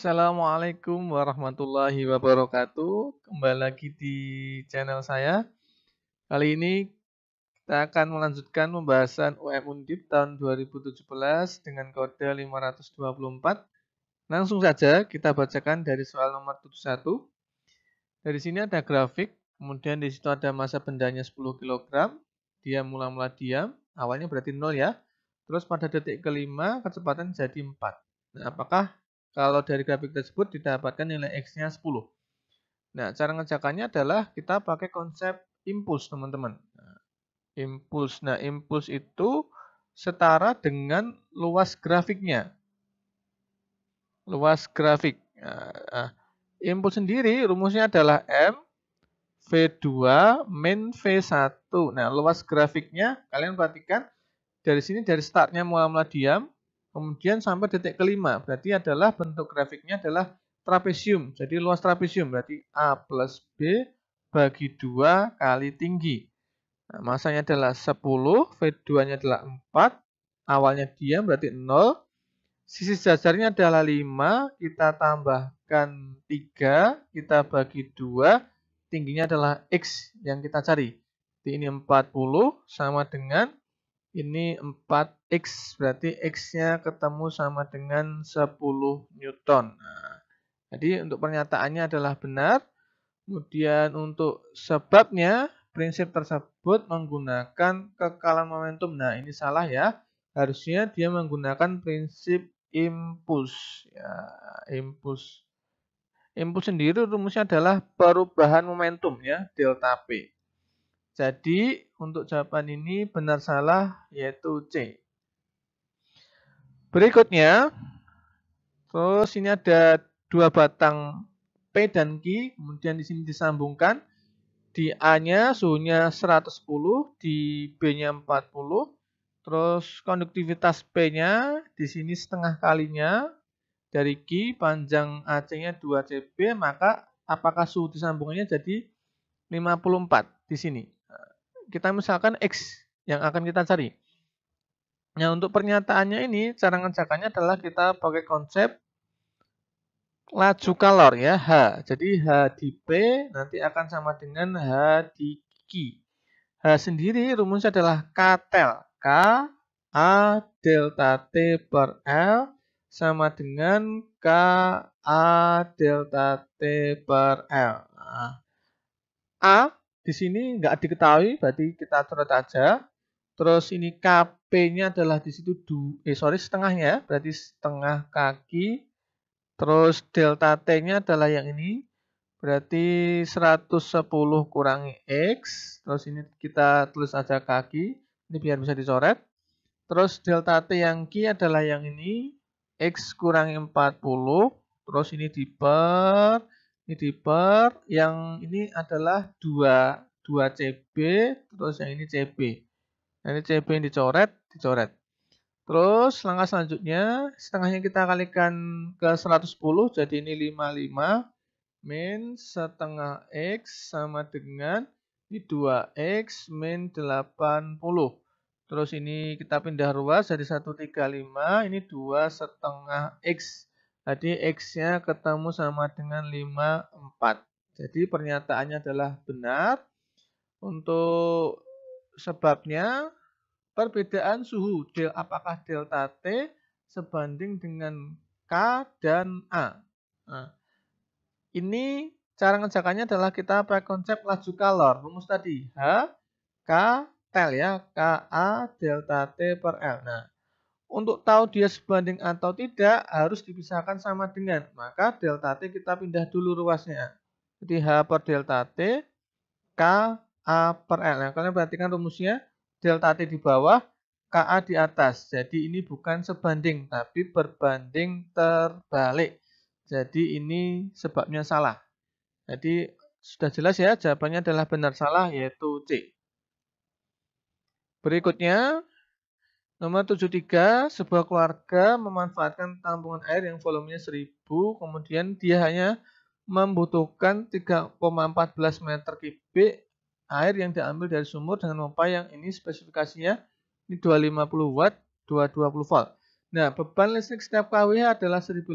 Assalamualaikum warahmatullahi wabarakatuh. Kembali lagi di channel saya. Kali ini kita akan melanjutkan pembahasan UM Undip tahun 2017 dengan kode 524. Langsung saja kita bacakan dari soal nomor 71. Dari sini ada grafik, kemudian di situ ada massa bendanya 10 kg. Dia mula-mula diam, awalnya berarti 0 ya. Terus pada detik kelima kecepatan jadi 4. Nah, apakah kalau dari grafik tersebut didapatkan nilai X-nya 10? Nah, cara ngerjakannya adalah kita pakai konsep impuls, teman-teman. Nah, impuls itu setara dengan luas grafiknya. Luas grafik. Impuls sendiri rumusnya adalah M V2 min V1. Nah, luas grafiknya kalian perhatikan dari sini dari startnya mula-mula diam, kemudian sampai detik kelima. Berarti adalah bentuk grafiknya adalah trapesium. Jadi luas trapesium berarti A plus B bagi 2 kali tinggi. Nah, masanya adalah 10, V2-nya adalah 4, awalnya diam berarti 0. Sisi jajarnya adalah 5, kita tambahkan 3, kita bagi 2, tingginya adalah X yang kita cari. Jadi ini 40 sama dengan ini 4X, berarti X-nya ketemu sama dengan 10 Newton. Nah, jadi untuk pernyataannya adalah benar. Kemudian untuk sebabnya, prinsip tersebut menggunakan kekalan momentum. Nah, ini salah ya. Harusnya dia menggunakan prinsip impuls. Ya, impuls. Impuls sendiri rumusnya adalah perubahan momentum ya, delta P. Jadi untuk jawaban ini benar salah yaitu C. Berikutnya, terus ini ada dua batang P dan Q, kemudian di sini disambungkan. Di A-nya suhunya 110, di B-nya 40. Terus konduktivitas P-nya di sini setengah kalinya dari Q, panjang AC-nya 2 cb, maka apakah suhu disambungannya jadi 54 di sini. Kita misalkan X yang akan kita cari. Nah, untuk pernyataannya ini, cara ngerjakannya adalah kita pakai konsep laju kalor ya, H. Jadi H di P nanti akan sama dengan H di Q. H sendiri rumusnya adalah K tel. K A delta T per L sama dengan K A delta T per L. Nah, A di sini nggak diketahui, berarti kita coret aja. Terus ini KP-nya adalah di situ setengahnya, berarti setengah kaki. Terus delta T-nya adalah yang ini, berarti 110 kurangi X. Terus ini kita tulis aja kaki, ini biar bisa dicoret. Terus delta T yang Q adalah yang ini, X kurangi 40. Terus ini diper, yang ini adalah 2 CB, terus yang ini CB. Nah, ini CB yang dicoret. Terus langkah selanjutnya, setengahnya kita kalikan ke 110, jadi ini 55 min setengah X sama dengan ini 2X min 80. Terus ini kita pindah ruas jadi 135, ini 2 setengah X. Jadi X-nya ketemu sama dengan 54. Jadi pernyataannya adalah benar. Untuk sebabnya, perbedaan suhu apakah delta T sebanding dengan K dan A. Nah, ini cara ngerjakannya adalah kita pakai konsep laju kalor. Rumus tadi H, K, tel ya, KA delta T per L. Nah, untuk tahu dia sebanding atau tidak harus dipisahkan sama dengan. Maka delta T kita pindah dulu ruasnya. Jadi H per delta T, K, A per L. Nah, kalian perhatikan rumusnya, delta T di bawah, KA di atas. Jadi ini bukan sebanding, tapi berbanding terbalik. Jadi ini sebabnya salah. Jadi sudah jelas ya, jawabannya adalah benar salah, yaitu C. Berikutnya, nomor 73, sebuah keluarga memanfaatkan tampungan air yang volumenya 1000, kemudian dia hanya membutuhkan 3,14 meter kubik air yang diambil dari sumur dengan pompa yang ini spesifikasinya ini 250 watt, 220 volt. Nah, beban listrik setiap kWh adalah 1.500,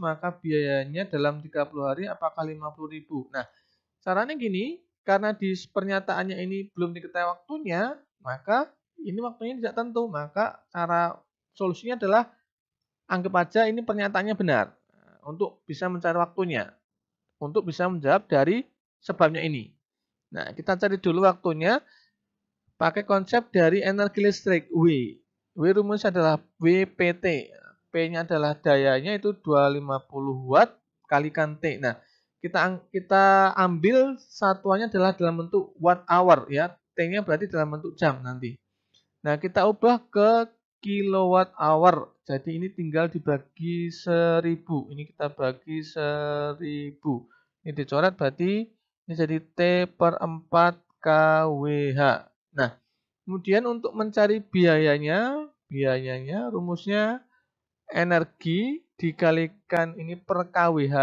maka biayanya dalam 30 hari apakah 50.000? Nah, caranya gini, karena di pernyataannya ini belum diketahui waktunya, maka ini waktunya tidak tentu. Maka cara solusinya adalah anggap aja ini pernyataannya benar. Untuk bisa mencari waktunya, untuk bisa menjawab dari sebabnya ini. Nah, kita cari dulu waktunya pakai konsep dari energi listrik W. W rumusnya adalah WPT. P-nya adalah dayanya itu 250 watt kalikan T. Nah, kita ambil satuannya adalah dalam bentuk watt hour ya. T-nya berarti dalam bentuk jam nanti. Nah, kita ubah ke kilowatt hour. Jadi ini tinggal dibagi 1000. Ini kita bagi 1000. Ini dicoret berarti ini jadi T per 4 kWh. Nah, kemudian untuk mencari biayanya rumusnya energi dikalikan ini per kWh,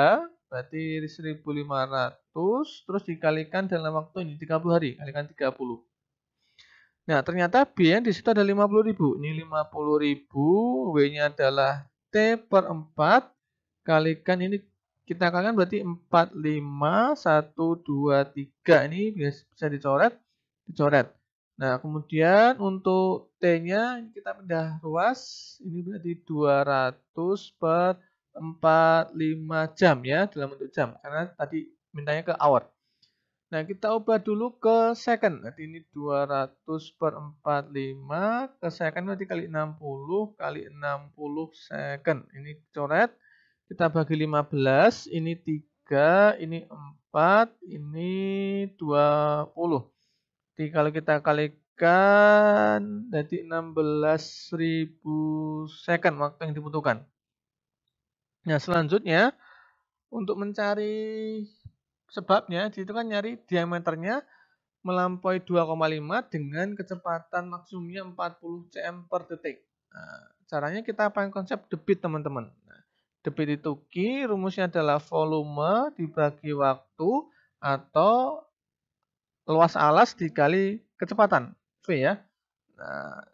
berarti 1.500, terus dikalikan dalam waktu ini 30 hari, kalikan 30. Nah, ternyata biaya di situ ada 50.000. Ini 50.000, W-nya adalah T per 4, kalikan ini kita kalikan berarti 4, 5, 1, 2, 3. Ini bisa dicoret. Nah, kemudian untuk T-nya kita pindah ruas. Ini berarti 200 per 4, 5 jam ya, dalam bentuk jam. Karena tadi mintanya ke hour. Nah, kita ubah dulu ke second. Nanti ini 200 per 45 ke second berarti kali 60 kali 60 second. Ini coret. Kita bagi 15. Ini 3, ini 4, ini 20. Jadi kalau kita kalikan jadi 16.000 second waktu yang dibutuhkan. Nah, selanjutnya untuk mencari sebabnya, itu kan nyari diameternya melampaui 2,5 dengan kecepatan maksimumnya 40 cm per detik. Nah, caranya kita pakai konsep debit, teman-teman. Nah, debit itu Q, rumusnya adalah volume dibagi waktu atau luas alas dikali kecepatan, V ya. Nah,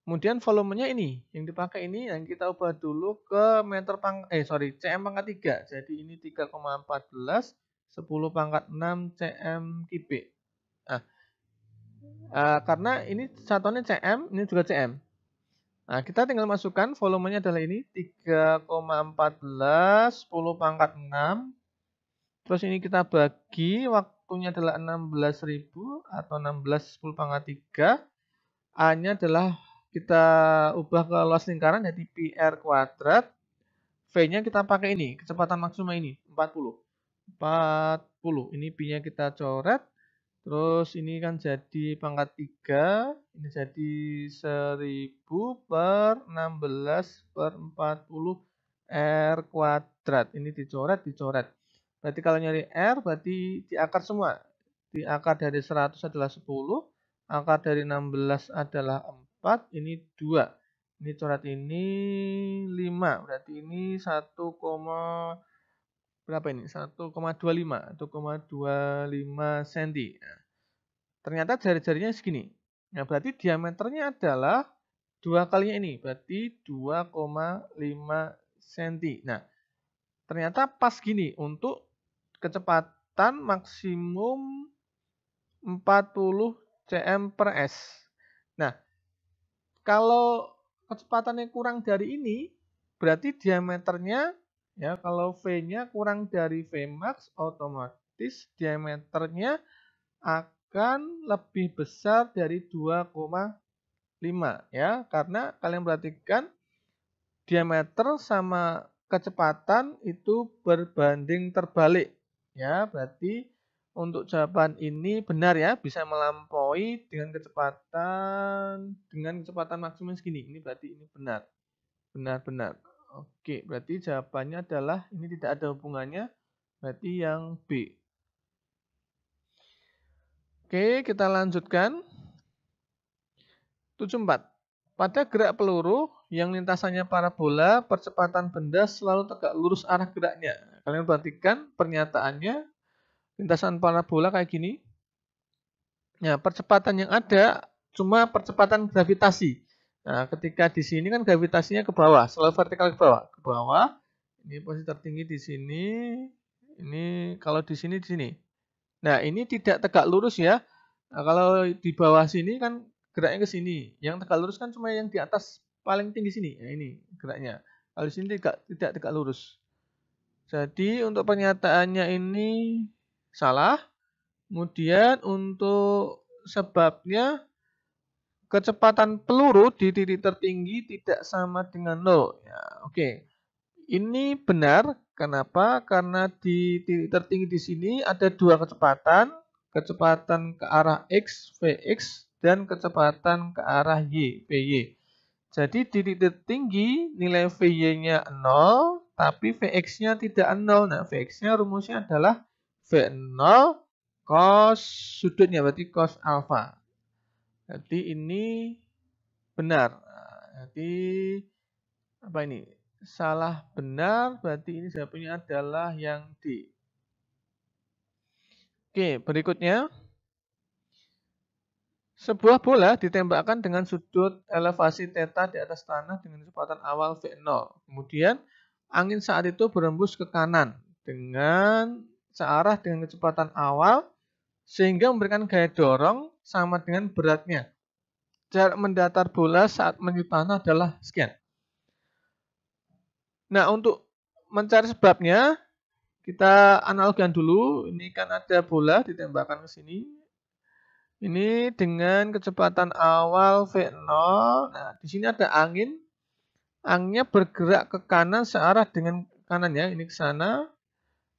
kemudian volumenya ini, yang dipakai ini yang kita ubah dulu ke cm pangkat 3. Jadi ini 3,14 10 pangkat 6 cm kubik. Nah, karena ini satuannya cm, ini juga cm. Nah, kita tinggal masukkan volumenya adalah ini 3,14 10 pangkat 6. Terus ini kita bagi, waktunya adalah 16.000 atau 16 10 pangkat 3. A-nya adalah kita ubah ke luas lingkaran jadi pi r kuadrat. V-nya kita pakai ini, kecepatan maksimum ini 40. Ini pi-nya kita coret. Terus ini kan jadi pangkat 3, ini jadi 1000 per 16 per 40 R kuadrat. Ini dicoret. Berarti kalau nyari R berarti di akar semua. Di akar dari 100 adalah 10, akar dari 16 adalah 4, ini 2. Ini coret ini 5, berarti ini 1, berapa ini? 1,25 cm. Nah, ternyata jari-jarinya segini. Nah, berarti diameternya adalah 2 kalinya ini, berarti 2,5 cm. Nah, ternyata pas gini untuk kecepatan maksimum 40 cm per s. Nah, kalau kecepatannya kurang dari ini, berarti diameternya ya, kalau V-nya kurang dari Vmax, otomatis diameternya akan lebih besar dari 2,5 ya, karena kalian perhatikan diameter sama kecepatan itu berbanding terbalik ya, berarti untuk jawaban ini benar ya, bisa melampaui dengan kecepatan maksimum segini. Ini berarti ini benar. Oke, berarti jawabannya adalah ini tidak ada hubungannya, berarti yang B. Oke, kita lanjutkan. 74. Pada gerak peluru yang lintasannya parabola, percepatan benda selalu tegak lurus arah geraknya. Kalian perhatikan pernyataannya, lintasan parabola kayak gini. Ya, percepatan yang ada cuma percepatan gravitasi. Nah, ketika di sini kan gravitasinya ke bawah, selalu vertikal ke bawah. Ke bawah, ini posisi tertinggi di sini. Ini kalau di sini di sini. Nah, ini tidak tegak lurus ya. Nah, kalau di bawah sini kan geraknya ke sini. Yang tegak lurus kan cuma yang di atas paling tinggi sini. Nah, ini geraknya. Kalau di sini tidak tegak lurus. Jadi untuk pernyataannya ini salah. Kemudian untuk sebabnya kecepatan peluru di titik tertinggi tidak sama dengan 0. Ya, oke. Ini benar. Kenapa? Karena di titik tertinggi di sini ada dua kecepatan. Kecepatan ke arah X, Vx, dan kecepatan ke arah Y, Vy. Jadi di titik tertinggi nilai Vy-nya 0, tapi Vx-nya tidak 0. Nah, Vx-nya rumusnya adalah V0 cos sudutnya, berarti cos alfa. Jadi ini benar. Jadi apa ini? Salah benar, berarti ini jawabannya adalah yang D. Oke, berikutnya. Sebuah bola ditembakkan dengan sudut elevasi θ di atas tanah dengan kecepatan awal V0. Kemudian angin saat itu berembus ke kanan dengan searah dengan kecepatan awal sehingga memberikan gaya dorong sama dengan beratnya. Jarak mendatar bola saat menyentuh tanah adalah sekian. Nah, untuk mencari sebabnya, kita analogikan dulu. Ini kan ada bola ditembakkan ke sini. Ini dengan kecepatan awal V0. Nah, di sini ada angin. Anginnya bergerak ke kanan searah dengan kanan ya. Ini ke sana.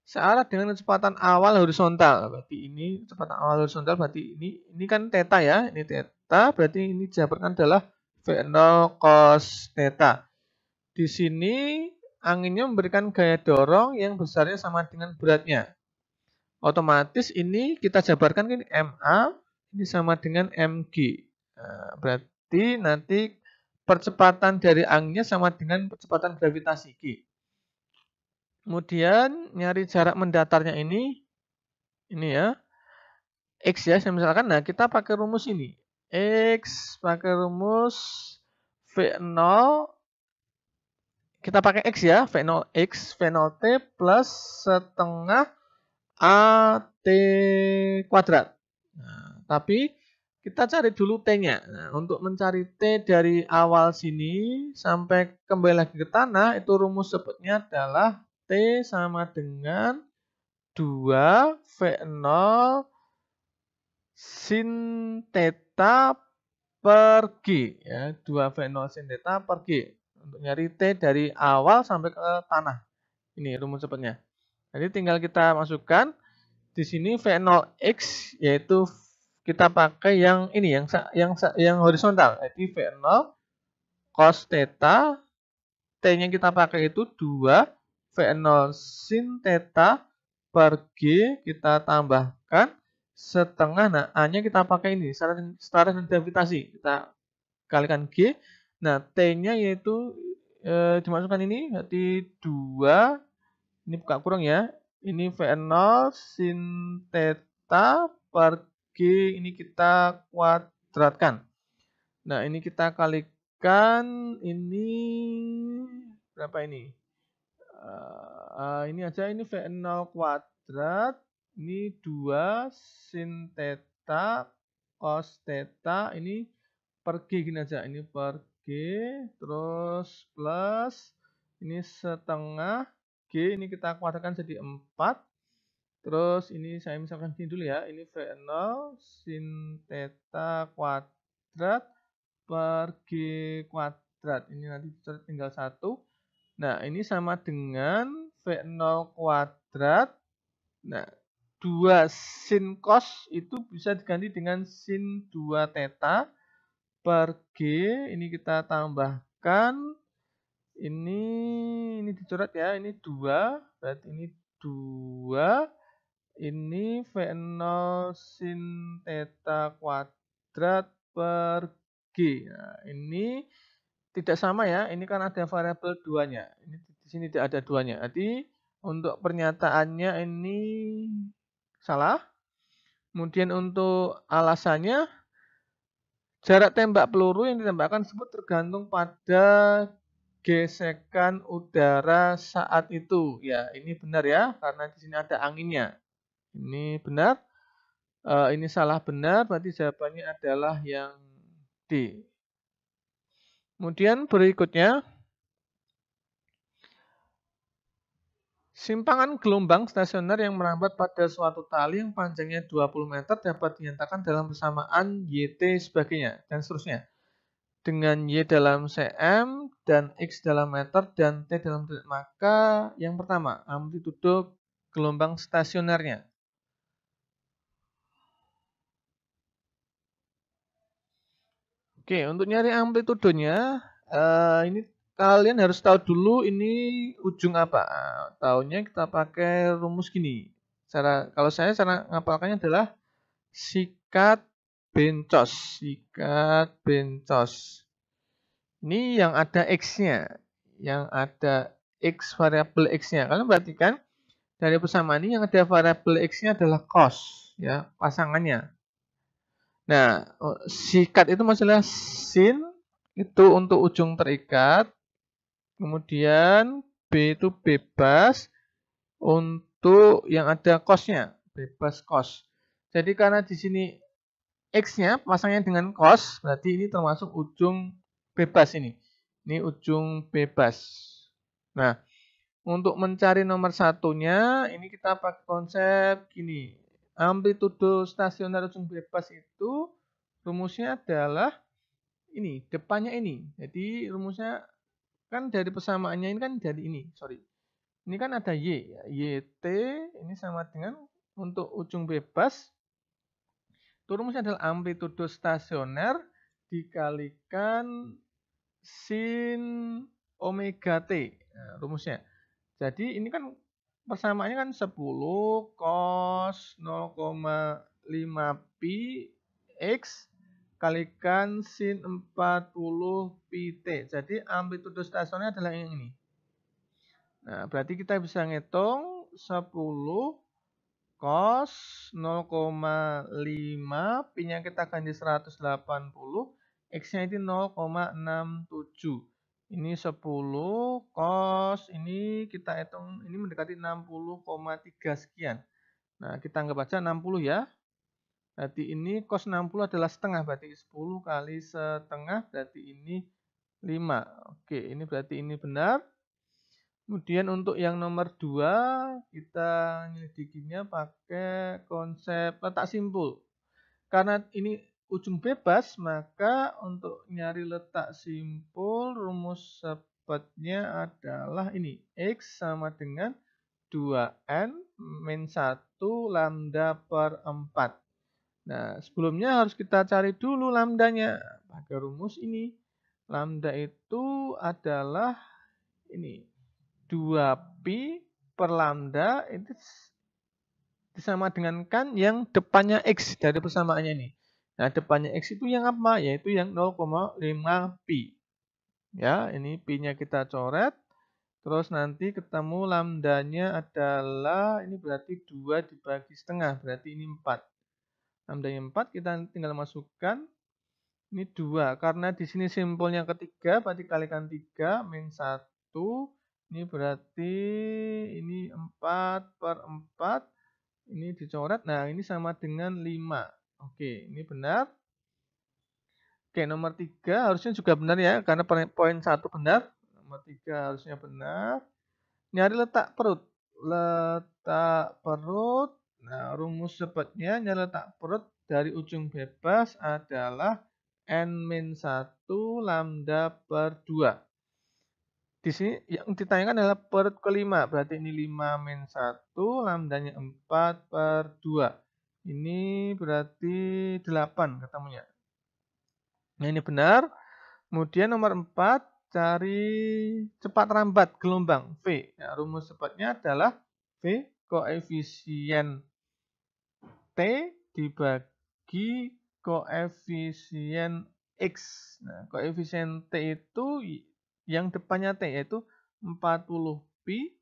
Searah dengan kecepatan awal horizontal. Berarti ini kecepatan awal horizontal. Berarti ini kan θ ya. Ini θ. Berarti ini jawabannya adalah V0 cos θ. Di sini anginnya memberikan gaya dorong yang besarnya sama dengan beratnya. Otomatis ini kita jabarkan ini MA. Ini sama dengan mg. Nah, berarti nanti percepatan dari anginnya sama dengan percepatan gravitasi G. Kemudian nyari jarak mendatarnya ini ya, X ya, misalkan. Nah, kita pakai rumus ini. X pakai rumus V0, kita pakai X ya, V0X, V0T plus setengah AT kuadrat. Nah, tapi kita cari dulu T-nya. Nah, untuk mencari T dari awal sini sampai kembali lagi ke tanah, itu rumus sebutnya adalah T sama dengan 2 V0 sin theta per G. Ya, 2 V0 sin theta per G. Untuk nyari T dari awal sampai ke tanah. Ini rumus sebutnya. Jadi tinggal kita masukkan. Di sini V0X yaitu kita pakai yang ini yang horizontal, yaitu V0 cos theta. T-nya kita pakai itu 2 V0 sin theta per G, kita tambahkan setengah. Nah, A-nya kita pakai ini setara dengan gravitasi. Kita kalikan G. Nah, T-nya yaitu dimasukkan ini berarti 2, ini buka kurang ya. Ini V0 sin theta per G, ini kita kuadratkan. Nah, ini kita kalikan, ini berapa ini? Ini aja, ini V0 kuadrat, ini 2 sin theta cos theta, ini per G gini aja, ini per G, terus plus, ini setengah G, ini kita kuadratkan jadi 4. Terus ini saya misalkan gini dulu ya, ini V0 sin theta kuadrat per G kuadrat. Ini nanti tinggal 1. Nah, ini sama dengan V0 kuadrat. Nah, 2 sin cos itu bisa diganti dengan sin 2 theta per G. Ini kita tambahkan. Ini dicoret ya, ini 2. Berarti ini 2. Ini V0 sin theta kuadrat per G. Nah, ini tidak sama ya. Ini kan ada variabel 2-nya. Ini di sini tidak ada 2-nya. Jadi untuk pernyataannya ini salah. Kemudian untuk alasannya Jarak tembak peluru yang ditembakkan tersebut tergantung pada gesekan udara saat itu. Ya, ini benar ya, karena di sini ada anginnya. Ini benar. Ini salah benar, berarti jawabannya adalah yang D. Kemudian berikutnya, simpangan gelombang stasioner yang merambat pada suatu tali yang panjangnya 20 meter dapat dinyatakan dalam persamaan YT sebagainya, dan seterusnya. Dengan Y dalam cm, dan X dalam meter, dan T dalam detik. Maka yang pertama, amplitudo gelombang stasionernya. Oke, untuk nyari amplitudonya, ini kalian harus tahu dulu ini ujung apa. Tahunya kita pakai rumus gini. Kalau saya cara ngapalkannya adalah sikat bencos. Sikat bencos. Ini yang ada X-nya. Yang ada X variabel X-nya. Kalian perhatikan, dari persamaan ini yang ada variabel X-nya adalah cos. Ya, pasangannya. Nah, sikat itu masalah sin itu untuk ujung terikat. Kemudian B itu bebas untuk yang ada cos-nya, bebas cos. Jadi karena di sini X-nya pasangnya dengan cos, berarti ini termasuk ujung bebas ini. Ini ujung bebas. Nah, untuk mencari nomor satunya, ini kita pakai konsep gini. Amplitudo stasioner ujung bebas itu rumusnya adalah ini, depannya ini. Jadi rumusnya kan dari persamaannya ini kan dari ini, sorry. Ini kan ada Y, ya. YT ini sama dengan untuk ujung bebas. Itu rumusnya adalah amplitudo stasioner dikalikan sin omega T. Nah, rumusnya. Jadi ini kan persamaannya kan 10 cos 0,5 pi X kalikan sin 40 pi T. Jadi amplitudo stasioner adalah yang ini. Nah, berarti kita bisa ngitung 10 cos 0,5 pi-nya kita ganti 180, X-nya itu 0,67. Ini 10 cos, ini kita hitung, ini mendekati 60,3 sekian. Nah, kita anggap aja 60 ya. Berarti ini cos 60 adalah setengah, berarti 10 kali setengah, berarti ini 5. Oke, ini berarti ini benar. Kemudian untuk yang nomor 2, kita nyelidikinya pakai konsep letak simpul. Karena ini ujung bebas, maka untuk nyari letak simpul, rumus sebetnya adalah ini. X sama dengan 2N min 1 lambda per 4. Nah, sebelumnya harus kita cari dulu lambdanya. Pakai rumus ini. Lambda itu adalah ini. 2pi per lambda itu sama dengan kan yang depannya X dari persamaannya ini. Nah, depannya X itu yang apa? Yaitu yang 0,5 pi. Ya, ini pi-nya kita coret. Terus nanti ketemu lambdanya adalah, ini berarti 2 dibagi setengah, berarti ini 4. Lambdanya 4, kita tinggal masukkan. Ini 2, karena di sini simpulnya ketiga, berarti kalikan 3 min 1. Ini berarti ini 4 per 4. Ini dicoret. Nah, ini sama dengan 5. Oke, ini benar. Oke, nomor 3 harusnya juga benar ya, karena poin 1 benar. Nomor 3 harusnya benar. Nyari letak perut. Letak perut. Nah, rumus sebetnya nyari letak perut dari ujung bebas adalah N-1 lambda per 2. Di sini yang ditanyakan adalah perut kelima, berarti ini 5 min 1, lambdanya 4 per 2. Ini berarti 8 ketemunya. Nah, ini benar. Kemudian nomor 4, cari cepat rambat gelombang V. Nah, rumus cepatnya adalah V koefisien T dibagi koefisien X. Nah, koefisien T itu yang depannya T, yaitu 40 pi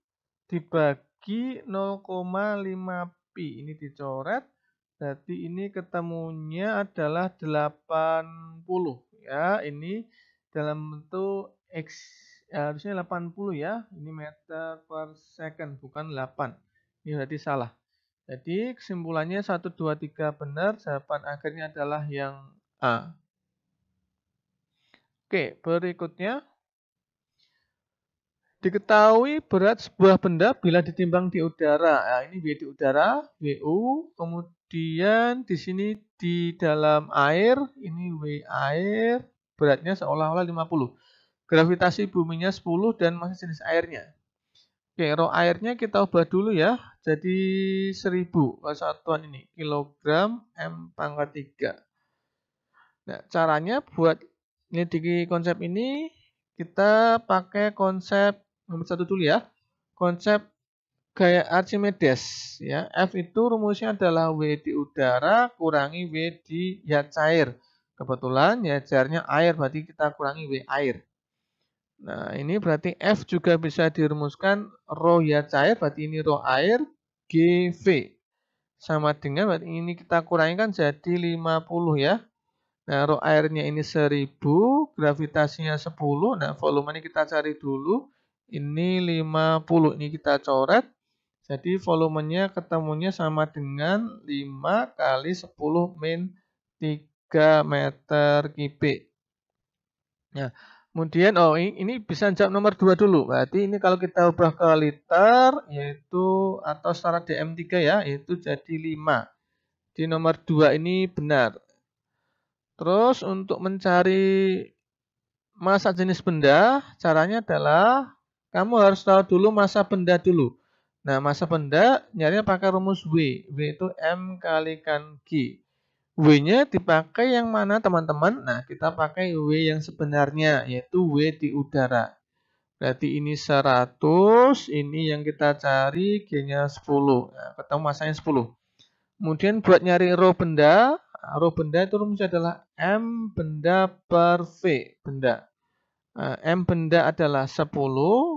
dibagi 0,5 pi. Ini dicoret, Berarti ini ketemunya adalah 80 ya. Ini dalam bentuk X ya, harusnya 80 ya. Ini meter per second bukan 8. Ini berarti salah. Jadi kesimpulannya 1, 2, 3 benar. Jawaban akhirnya adalah yang A. Oke, berikutnya. Diketahui berat sebuah benda bila ditimbang di udara. Nah, ini W di udara, WU. Kemudian di sini di dalam air, ini W air. Beratnya seolah-olah 50. Gravitasi buminya 10 dan massa jenis airnya. Oke, rho airnya kita ubah dulu ya. Jadi 1000 satuan ini. Kilogram M pangkat 3. Nah, caranya buat nyelidiki konsep ini, kita pakai konsep nomor 1 dulu ya. Konsep gaya Archimedes ya. F itu rumusnya adalah W di udara kurangi W di zat cair. Kebetulan ya cairnya air, berarti kita kurangi W air. Nah, ini berarti F juga bisa dirumuskan rho zat cair, berarti ini rho air GV. Sama dengan berarti ini kita kurangi kan jadi 50 ya. Nah, rho airnya ini 1000, gravitasinya 10. Nah, volumenya kita cari dulu. Ini 50, ini kita coret. Jadi volumenya ketemunya sama dengan 5 kali 10 min 3 meter kubik. Nah, kemudian ini bisa jawab nomor 2 dulu. Berarti ini kalau kita ubah ke liter yaitu atau secara DM3 ya, itu jadi 5. Di nomor 2 ini benar. Terus untuk mencari massa jenis benda, caranya adalah kamu harus tahu dulu massa benda dulu. Nah, massa benda nyarinya pakai rumus W. W itu M kalikan G. W-nya dipakai yang mana teman-teman? Nah, kita pakai W yang sebenarnya, yaitu W di udara. Berarti ini 100, ini yang kita cari G-nya 10. Nah, ketemu massanya 10. Kemudian buat nyari rho benda itu rumusnya adalah M benda per V benda. M benda adalah 10,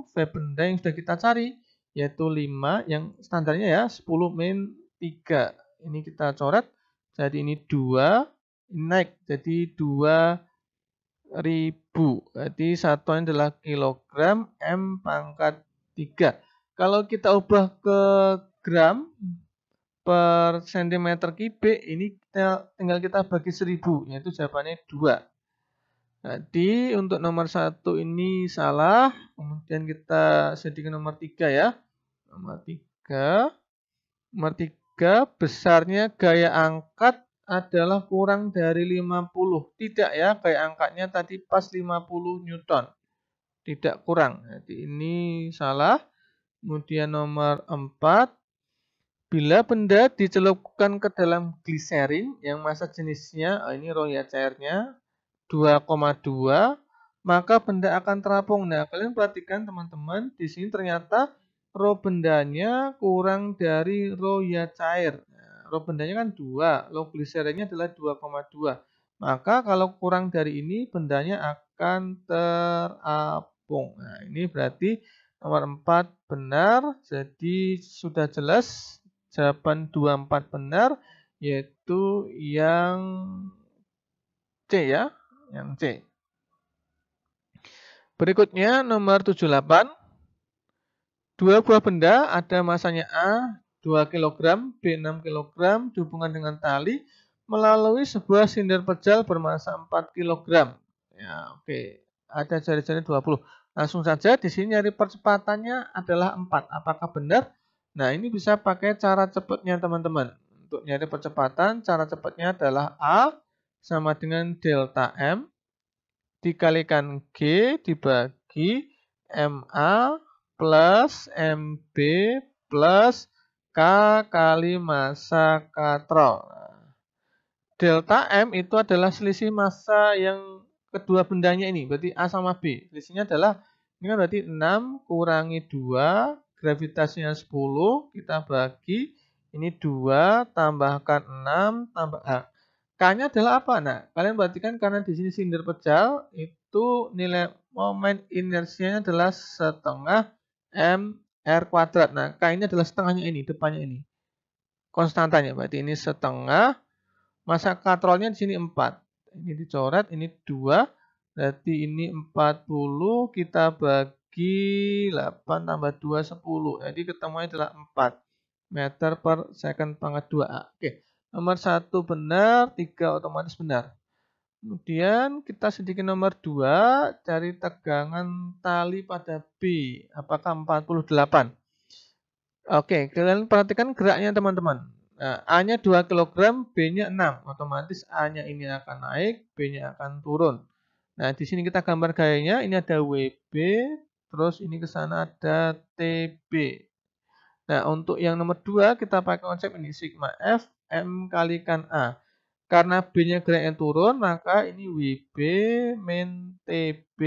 V benda yang sudah kita cari yaitu 5, yang standarnya ya 10 min 3. Ini kita coret, jadi ini 2, ini naik jadi 2000. Berarti satuannya adalah kilogram M pangkat 3. Kalau kita ubah ke gram per cm kubik, ini tinggal kita bagi 1000, yaitu jawabannya 2. Jadi untuk nomor 1 ini salah, kemudian kita sedikit nomor 3 ya. Nomor 3 besarnya gaya angkat adalah kurang dari 50. Tidak ya, gaya angkatnya tadi pas 50 Newton. Tidak kurang. Jadi ini salah. Kemudian nomor 4. Bila benda dicelupkan ke dalam gliserin yang massa jenisnya, ini rho ya cairnya, 2,2, maka benda akan terapung. Nah, kalian perhatikan teman-teman, di sini ternyata rho bendanya kurang dari rho ya cair. Nah, rho bendanya kan 2, rho gliserinnya adalah 2,2. Maka kalau kurang dari ini, bendanya akan terapung. Nah, ini berarti nomor 4 benar, jadi sudah jelas. Jawaban 24 benar, yaitu yang C ya, yang C. Berikutnya nomor 78. Dua buah benda ada masanya A 2 kg, B 6 kg dihubungkan dengan tali melalui sebuah silinder pejal bermassa 4 kg. Ya, oke. Ada jari-jari 20. Langsung saja di sini nyari percepatannya adalah 4. Apakah benar? Nah, ini bisa pakai cara cepatnya teman-teman. Untuk nyari percepatan, cara cepatnya adalah A sama dengan delta M dikalikan G dibagi MA plus MB plus K kali massa katrol. Delta M itu adalah selisih massa yang kedua bendanya ini. Berarti A sama B. Selisihnya adalah, ini kan berarti 6 kurangi 2, gravitasinya 10, kita bagi, ini 2, tambahkan 6, tambah A. K-nya adalah apa? Nah, kalian perhatikan karena di sini silinder pejal, itu nilai momen inersianya adalah setengah M R kuadrat. Nah, K ini adalah setengahnya ini, depannya ini. konstantanya. Berarti ini setengah. Masa katrolnya di sini 4. Ini dicoret, ini 2. Berarti ini 40, kita bagi 8 tambah 2, 10. Jadi ketemunya adalah 4 meter per second pangkat 2A. Oke, nomor 1 benar, 3 otomatis benar. Kemudian kita sedikit nomor 2, cari tegangan tali pada B. Apakah 48? Oke, kalian perhatikan geraknya teman-teman. Nah, A-nya 2 kg, B-nya 6. Otomatis A-nya ini akan naik, B-nya akan turun. Nah, di sini kita gambar gayanya. Ini ada WB, terus ini ke sana ada TB. Nah, untuk yang nomor 2, kita pakai konsep ini. Sigma F, M kalikan A. Karena B-nya geraknya turun, maka ini WB min TB,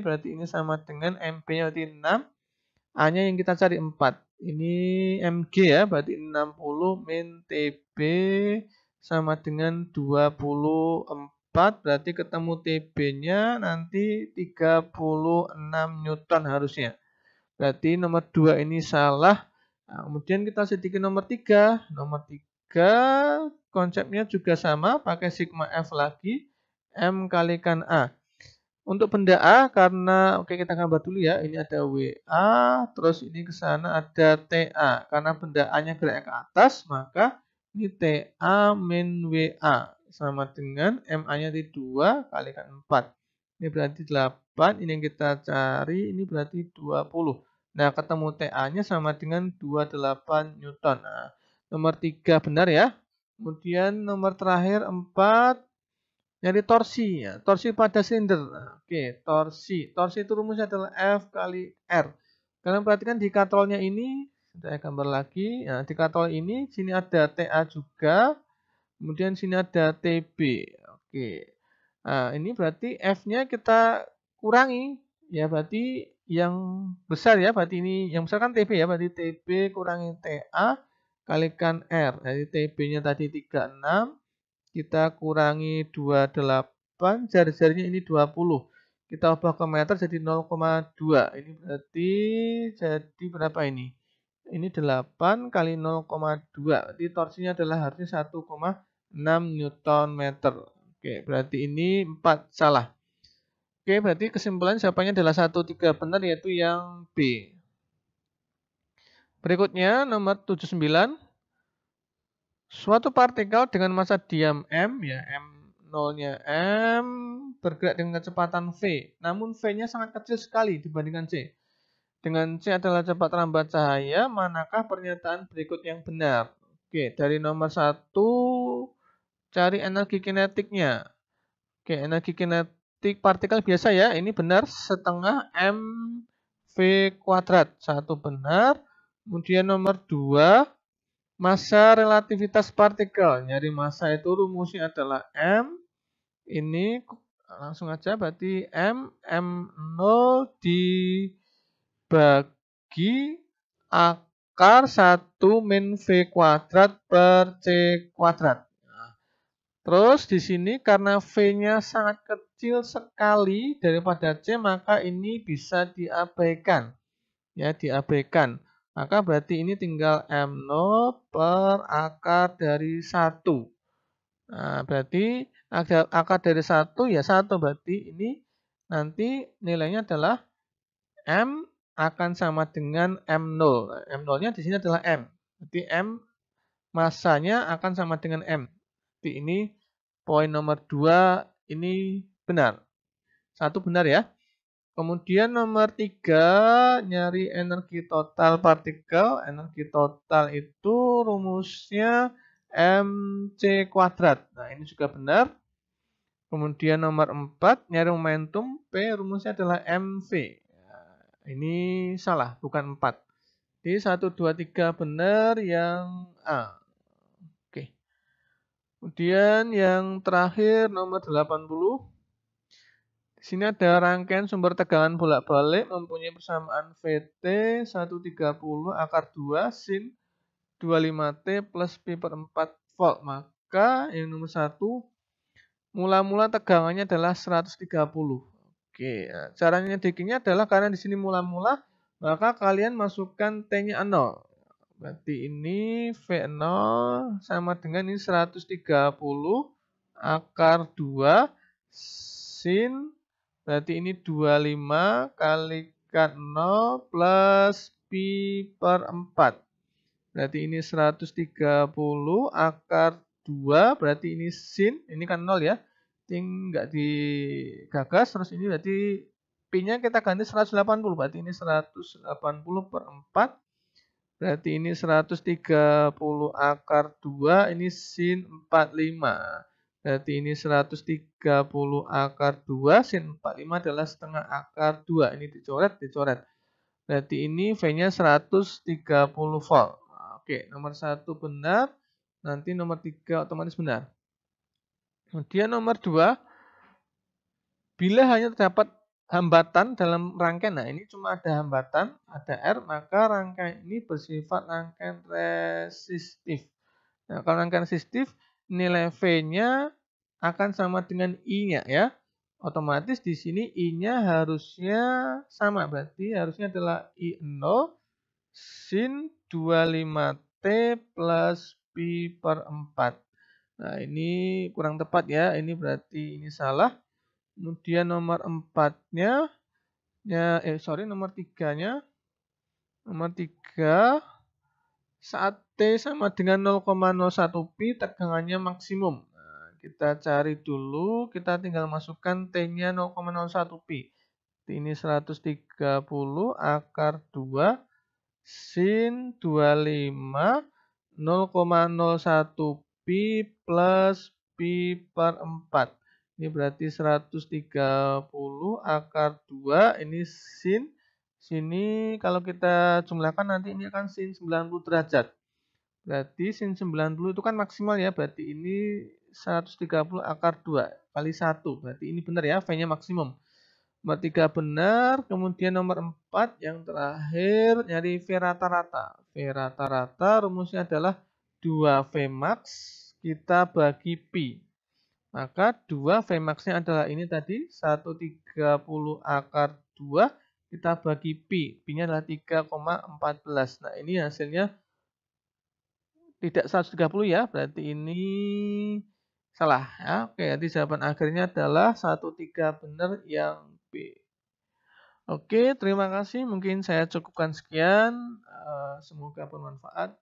berarti ini sama dengan MB-nya berarti 6. A-nya yang kita cari 4. Ini MG ya, berarti 60 min TB sama dengan 24. Berarti ketemu TB-nya nanti 36 Newton harusnya. Berarti nomor 2 ini salah. Nah, kemudian kita sedikit nomor 3. Nomor 3 konsepnya juga sama, pakai sigma F lagi, M kalikan A. Untuk benda A, karena oke kita gambar dulu ya. Ini ada WA, terus ini ke sana ada TA. Karena benda A-nya geraknya ke atas, maka ini TA min WA sama dengan MA-nya di 2 kalikan 4. Ini berarti 8, ini yang kita cari, ini berarti 20. Nah, ketemu TA-nya sama dengan 28 Newton. Nah, nomor 3 benar ya. Kemudian nomor terakhir 4. Nyari torsi ya, torsi pada silinder. Oke, torsi. Torsi itu rumusnya adalah F kali R. Kalian perhatikan di katrolnya ini, saya gambar lagi. Nah, di katrol ini, sini ada TA juga. Kemudian sini ada TB. Oke. Nah, ini berarti F-nya kita kurangi. Ya, berarti yang besar ya. Berarti ini, yang besar kan TB ya. Berarti TB kurangi TA kalikan R. Jadi TB-nya tadi 36. Kita kurangi 28, jari-jarinya ini 20. Kita ubah ke meter jadi 0,2. Ini berarti jadi berapa ini? Ini 8 kali 0,2. Jadi torsinya adalah harusnya 1,6 Newton meter. Oke, berarti ini 4 salah. Oke, berarti kesimpulan jawabannya adalah 1, 3 benar, yaitu yang B. Berikutnya nomor 79. Suatu partikel dengan massa diam M, ya M0-nya M, bergerak dengan kecepatan V. Namun V-nya sangat kecil sekali dibandingkan C. Dengan C adalah cepat lambat cahaya, manakah pernyataan berikut yang benar? Oke, dari nomor 1, cari energi kinetiknya. Oke, energi kinetik partikel biasa ya, ini benar, setengah mv kuadrat. 1 benar. Kemudian nomor 2, massa relativitas partikel. Nyari massa itu rumusnya adalah M. Ini langsung aja berarti M0 dibagi akar 1 min V kuadrat per C kuadrat. Terus di sini karena V-nya sangat kecil sekali daripada C, maka ini bisa diabaikan. Ya, diabaikan. Maka berarti ini tinggal M0 per akar dari 1. Nah, berarti akar dari 1 ya 1. Berarti ini nanti nilainya adalah M akan sama dengan M0. M0-nya di sini adalah M. Berarti M masanya akan sama dengan M. Berarti ini poin nomor 2 ini benar. 1 benar ya. Kemudian nomor 3, nyari energi total partikel. Energi total itu rumusnya mc kuadrat. Nah, ini juga benar. Kemudian nomor 4, nyari momentum P, rumusnya adalah mv. Nah, ini salah, bukan 4. Jadi 1, 2, 3 benar, yang A. Oke. Kemudian yang terakhir nomor 80. Di sini ada rangkaian sumber tegangan bolak-balik mempunyai persamaan VT 130 akar 2 sin 25T plus Pi per 4 volt. Maka yang nomor 1, mula-mula tegangannya adalah 130. Oke, nah, caranya nyedikinnya adalah karena di sini mula-mula, maka kalian masukkan T-nya 0. Berarti ini V0 sama dengan ini 130 akar 2 sin, berarti ini 25 kalikan 0 plus pi per 4. Berarti ini 130 akar 2, berarti ini sin, ini kan 0 ya. Enggak digagas, terus ini berarti pi-nya kita ganti 180, berarti ini 180 per 4. Berarti ini 130 akar 2, ini sin 45. Berarti ini 130 akar 2, sin 45 adalah setengah akar 2. Ini dicoret. Berarti ini V-nya 130 volt. Oke, nomor 1 benar. Nanti nomor 3 otomatis benar. Kemudian nomor 2, bila hanya terdapat hambatan dalam rangkaian, nah ini cuma ada hambatan, ada R, maka rangkaian ini bersifat rangkaian resistif. Nah, kalau rangkaian resistif, nilai V-nya akan sama dengan I-nya ya. Otomatis di sini I-nya harusnya sama, berarti harusnya adalah I0 sin 25T plus pi per 4. Nah, ini kurang tepat ya, ini berarti ini salah. Kemudian nomor 4-nya, nomor 3-nya. Nomor 3, saat T sama dengan 0,01 pi, tegangannya maksimum. Nah, kita cari dulu, kita tinggal masukkan T-nya 0,01 pi. Ini 130 akar 2 sin 25 0,01 pi plus pi per 4. Ini berarti 130 akar 2, ini sin. Sini kalau kita jumlahkan nanti ini akan sin 90 derajat. Berarti sin 90 itu kan maksimal ya, berarti ini 130 akar 2 kali 1. Berarti ini benar ya, V-nya maksimum. Nomor 3 benar, kemudian nomor 4 yang terakhir nyari V rata-rata. V rata-rata rumusnya adalah 2V max kita bagi pi. Maka 2 V max-nya adalah ini tadi 130 akar 2 kita bagi pi. Pi-nya adalah 3,14. Nah, ini hasilnya tidak 130 ya, berarti ini salah ya. Oke, jadi jawaban akhirnya adalah 13 benar yang B. Oke, terima kasih. Mungkin saya cukupkan sekian. Semoga bermanfaat.